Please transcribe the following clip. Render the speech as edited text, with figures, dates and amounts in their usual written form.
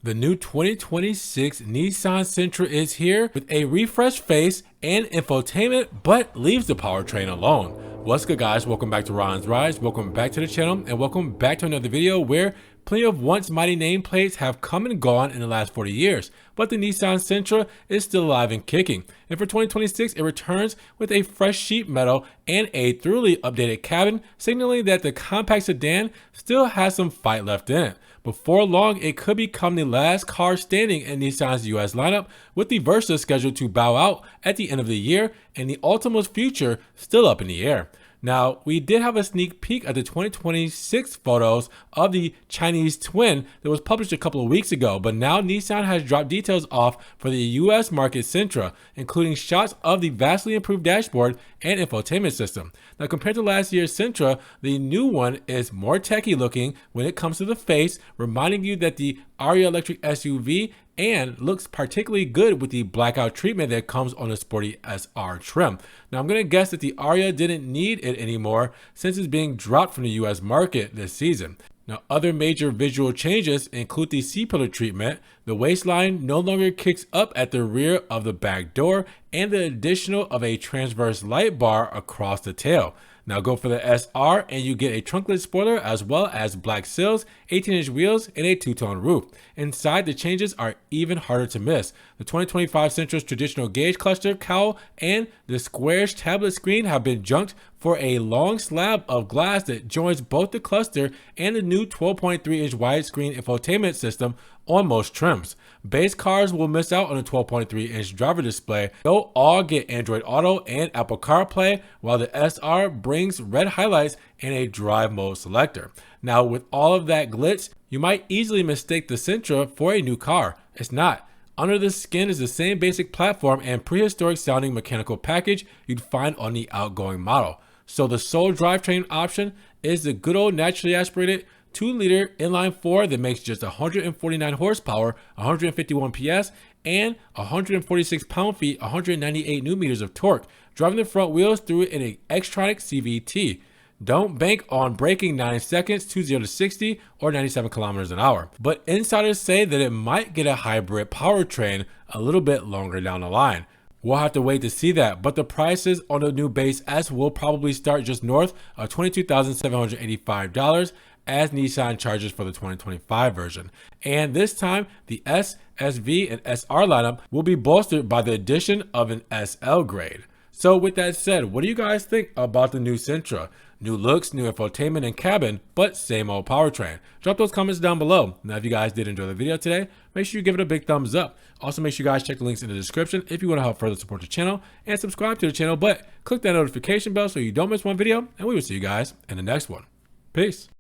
The new 2026 Nissan Sentra is here with a refreshed face and infotainment, but leaves the powertrain alone. What's good, guys? Welcome back to Ron's Rise. Welcome back to the channel, and welcome back to another video where plenty of once mighty nameplates have come and gone in the last 40 years, but the Nissan Sentra is still alive and kicking. And for 2026, it returns with a fresh sheet metal and a thoroughly updated cabin, signaling that the compact sedan still has some fight left in it. Before long, it could become the last car standing in Nissan's US lineup, with the Versa scheduled to bow out at the end of the year and the Altima's future still up in the air. Now, we did have a sneak peek at the 2026 photos of the Chinese twin that was published a couple of weeks ago, but now Nissan has dropped details off for the US market Sentra, including shots of the vastly improved dashboard and infotainment system. Now, compared to last year's Sentra, the new one is more techy looking when it comes to the face, reminding you that the Aria electric SUV and looks particularly good with the blackout treatment that comes on the sporty SR trim. Now, I'm going to guess that the Aria didn't need it anymore since it's being dropped from the US market this season. Now, other major visual changes include the C-pillar treatment, the waistline no longer kicks up at the rear of the back door, and the addition of a transverse light bar across the tail. Now go for the SR and you get a trunklet spoiler as well as black sills, 18-inch wheels, and a two-tone roof. Inside, the changes are even harder to miss. The 2025 Sentra's traditional gauge cluster cowl and the squarish tablet screen have been junked for a long slab of glass that joins both the cluster and the new 12.3-inch widescreen infotainment system on most trims. Base cars will miss out on a 12.3-inch driver display. They'll all get Android Auto and Apple CarPlay, while the SR brings red highlights and a drive mode selector. Now, with all of that glitz, you might easily mistake the Sentra for a new car. It's not. Under the skin is the same basic platform and prehistoric sounding mechanical package you'd find on the outgoing model. So the sole drivetrain option is the good old naturally aspirated 2-liter inline-4 that makes just 149 horsepower, 151 PS, and 146 pound-feet, 198 newton-meters of torque, driving the front wheels through it in an Xtronic CVT. Don't bank on braking 9 seconds to 0 to 60 or 97 kilometers an hour. But insiders say that it might get a hybrid powertrain a little bit longer down the line. We'll have to wait to see that, but the prices on the new base S will probably start just north of $22,785 as Nissan charges for the 2025 version. And this time, the S, SV, and SR lineup will be bolstered by the addition of an SL grade. So with that said, what do you guys think about the new Sentra? New looks, new infotainment and cabin, but same old powertrain. Drop those comments down below. Now, if you guys did enjoy the video today, make sure you give it a big thumbs up. Also, make sure you guys check the links in the description if you want to help further support the channel, and subscribe to the channel, but click that notification bell so you don't miss one video, and we will see you guys in the next one. Peace.